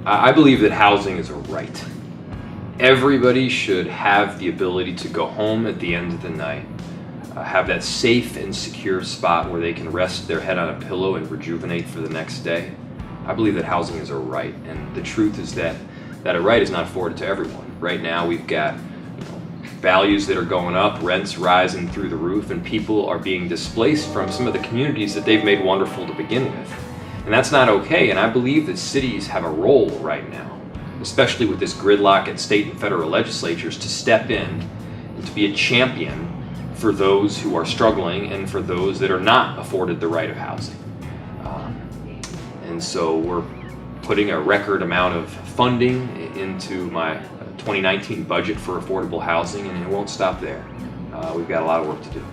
I believe that housing is a right. Everybody should have the ability to go home at the end of the night, have that safe and secure spot where they can rest their head on a pillow and rejuvenate for the next day. I believe that housing is a right, and the truth is that a right is not afforded to everyone. Right now we've got values that are going up, rents rising through the roof, and people are being displaced from some of the communities that they've made wonderful to begin with. And that's not okay, and I believe that cities have a role right now, especially with this gridlock at state and federal legislatures, to step in and to be a champion for those who are struggling and for those that are not afforded the right of housing. And so we're putting a record amount of funding into my 2019 budget for affordable housing, and it won't stop there. We've got a lot of work to do.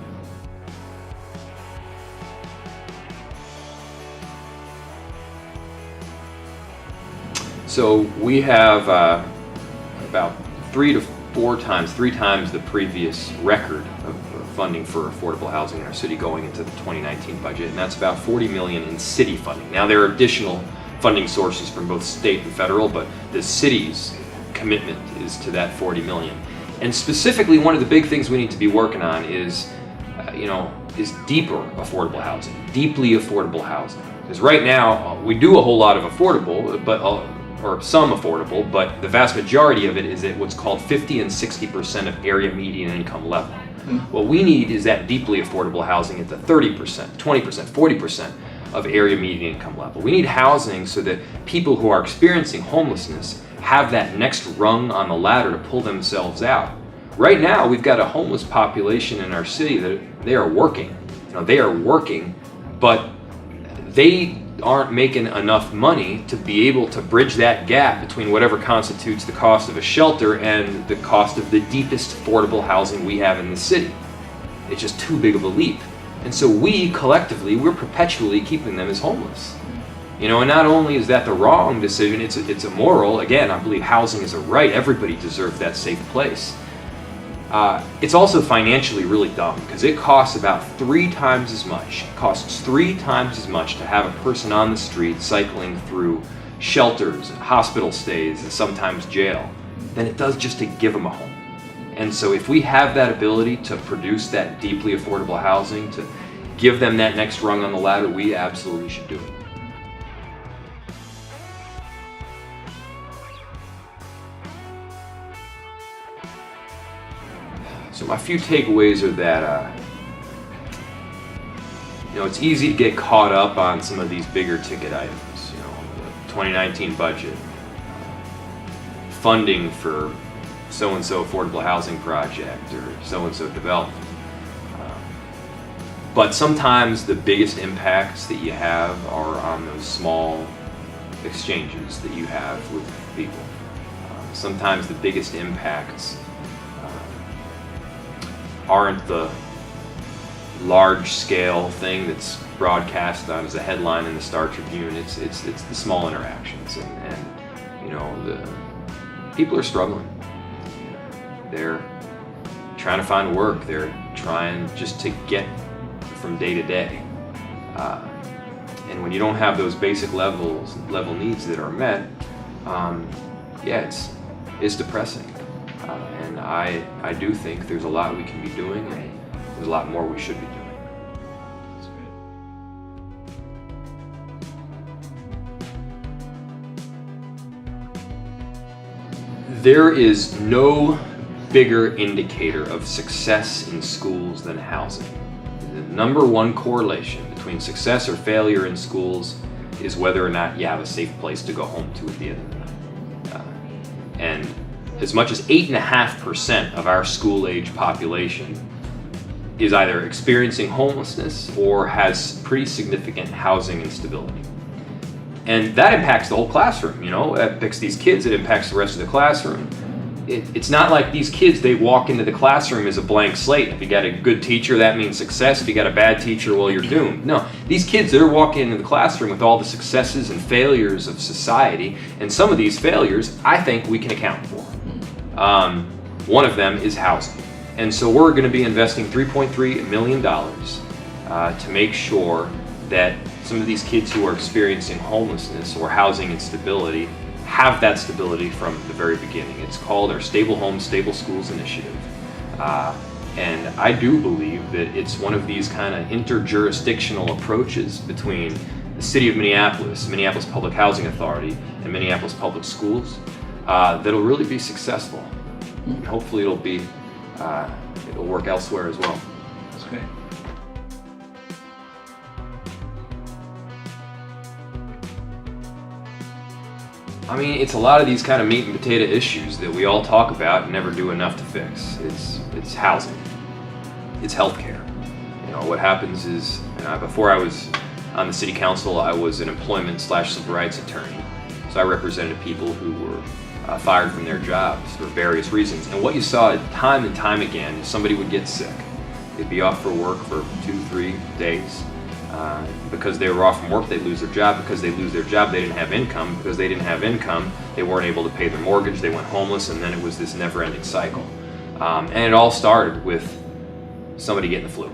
So we have about three times the previous record of funding for affordable housing in our city going into the 2019 budget, and that's about $40 million in city funding. Now there are additional funding sources from both state and federal, but the city's commitment is to that $40 million. And specifically, one of the big things we need to be working on is deeper affordable housing, deeply affordable housing. Because right now we do a whole lot of affordable, or some affordable, but the vast majority of it is at what's called 50 and 60% of area median income level. What we need is that deeply affordable housing at the 30%, 20%, 40% of area median income level. We need housing so that people who are experiencing homelessness have that next rung on the ladder to pull themselves out. Right now, we've got a homeless population in our city that they are working. They are working, but they aren't making enough money to be able to bridge that gap between whatever constitutes the cost of a shelter and the cost of the deepest affordable housing we have in the city. It's just too big of a leap. And so we collectively, we're perpetually keeping them as homeless. And not only is that the wrong decision, it's immoral. Again, I believe housing is a right. Everybody deserves that safe place. It's also financially really dumb because it costs about 3 times as much. It costs 3 times as much to have a person on the street cycling through shelters and hospital stays and sometimes jail than it does just to give them a home. And so if we have that ability to produce that deeply affordable housing, to give them that next rung on the ladder, we absolutely should do it. So my few takeaways are that it's easy to get caught up on some of these bigger ticket items. The 2019 budget, funding for so-and-so affordable housing project or so-and-so development. But sometimes the biggest impacts that you have are on those small exchanges that you have with people. Sometimes the biggest impacts aren't the large-scale thing that's broadcast on as a headline in the Star Tribune. It's the small interactions, and the people are struggling. They're trying to find work. They're trying just to get from day to day. And when you don't have those basic level needs that are met, it's depressing. And I do think there's a lot we can be doing, and there's a lot more we should be doing. There is no bigger indicator of success in schools than housing. The number one correlation between success or failure in schools is whether or not you have a safe place to go home to at the end of the night. And as much as 8.5% of our school-age population is either experiencing homelessness or has pretty significant housing instability. And that impacts the whole classroom, It impacts these kids, it impacts the rest of the classroom. It's not like these kids, they walk into the classroom as a blank slate. If you got a good teacher, that means success. If you got a bad teacher, well, you're doomed. No, these kids, they're walking into the classroom with all the successes and failures of society, and some of these failures, I think we can account for. One of them is housing. And so we're going to be investing $3.3 million to make sure that some of these kids who are experiencing homelessness or housing instability have that stability from the very beginning. It's called our Stable Homes, Stable Schools Initiative. And I do believe that it's one of these kind of interjurisdictional approaches between the City of Minneapolis, Minneapolis Public Housing Authority, and Minneapolis Public Schools that'll really be successful. And hopefully it'll work elsewhere as well. That's great. I mean, it's a lot of these kind of meat and potato issues that we all talk about and never do enough to fix. It's housing, it's healthcare. You know, what happens is, before I was on the city council, I was an employment/civil rights attorney. So I represented people who were fired from their jobs for various reasons. And what you saw time and time again, somebody would get sick. They'd be off for work for 2-3 days. Because they were off from work, they'd lose their job. Because they lose their job, they didn't have income. Because they didn't have income, they weren't able to pay their mortgage, they went homeless, and then it was this never-ending cycle. And it all started with somebody getting the flu.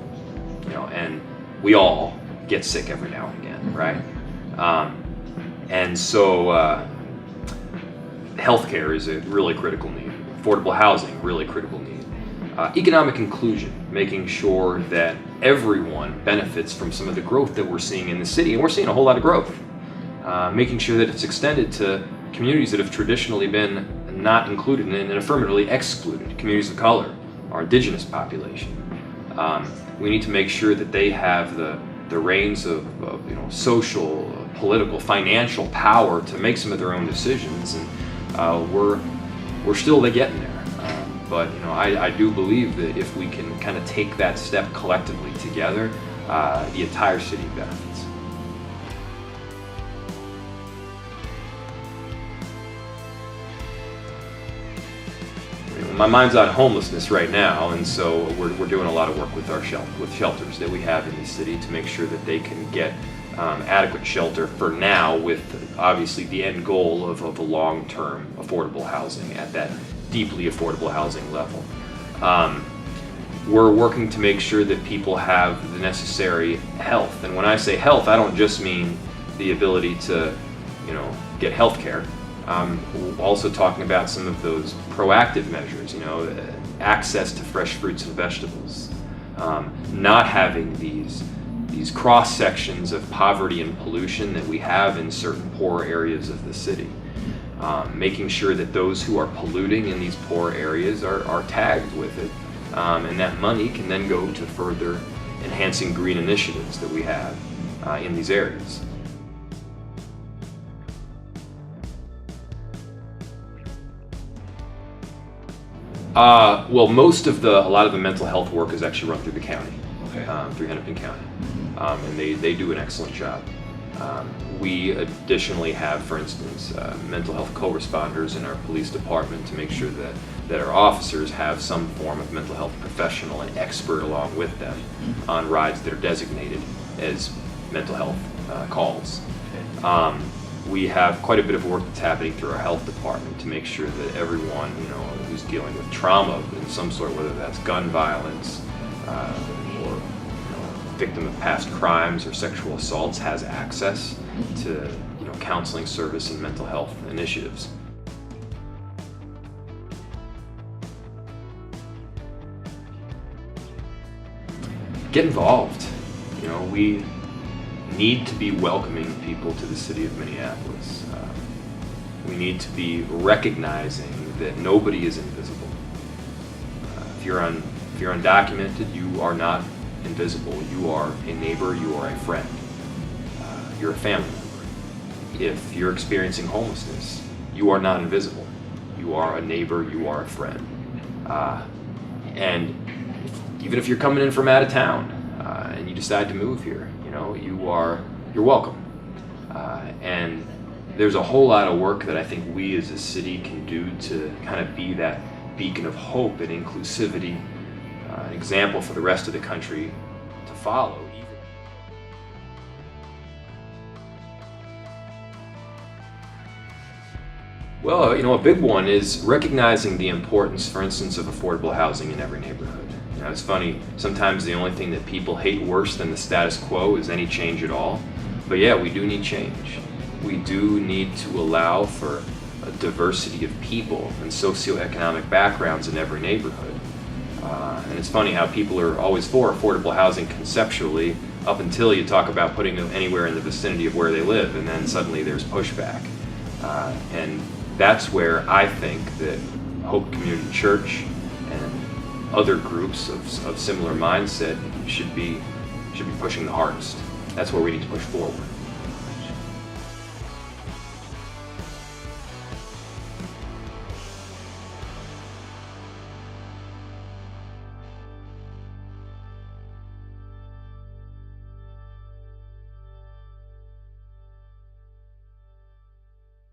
You know, and we all get sick every now and again, right? And so healthcare is a really critical need. Affordable housing, really critical need. Economic inclusion, making sure that everyone benefits from some of the growth that we're seeing in the city, and we're seeing a whole lot of growth. Making sure that it's extended to communities that have traditionally been not included and affirmatively excluded, communities of color, our indigenous population. We need to make sure that they have the reins of social, political, financial power to make some of their own decisions, and we're still getting there. But I do believe that if we can kind of take that step collectively together, the entire city benefits. My mind's on homelessness right now, and so we're doing a lot of work with our shelters that we have in the city to make sure that they can get adequate shelter for now, with obviously the end goal of a long-term affordable housing at that deeply affordable housing level. We're working to make sure that people have the necessary health, and when I say health, I don't just mean the ability to get health care. I'm also talking about some of those proactive measures, access to fresh fruits and vegetables, not having these cross sections of poverty and pollution that we have in certain poor areas of the city. Making sure that those who are polluting in these poor areas are tagged with it, and that money can then go to further enhancing green initiatives that we have in these areas. Well, a lot of the mental health work is actually run through the county, through Hennepin County, and they do an excellent job. We additionally have, for instance, mental health co-responders in our police department to make sure that our officers have some form of mental health professional and expert along with them on rides that are designated as mental health calls. We have quite a bit of work that's happening through our health department to make sure that everyone who's dealing with trauma in some sort, whether that's gun violence or victim of past crimes or sexual assaults, has access to counseling service and mental health initiatives. Get involved. We need to be welcoming people to the city of Minneapolis. We need to be recognizing that nobody is invisible. If you're undocumented, you are not invisible. You are a neighbor, you are a friend, you're a family member. If you're experiencing homelessness, you are not invisible. You are a neighbor, you are a friend. And even if you're coming in from out of town and you decide to move here, you're welcome. And there's a whole lot of work that I think we as a city can do to kind of be that beacon of hope and inclusivity, an example for the rest of the country to follow. Well, a big one is recognizing the importance, for instance, of affordable housing in every neighborhood. It's funny, sometimes the only thing that people hate worse than the status quo is any change at all. But yeah, we do need change. We do need to allow for a diversity of people and socioeconomic backgrounds in every neighborhood. And it's funny how people are always for affordable housing conceptually up until you talk about putting them anywhere in the vicinity of where they live, and then suddenly there's pushback. And that's where I think that Hope Community Church and other groups of similar mindset should be pushing the hardest. That's where we need to push forward.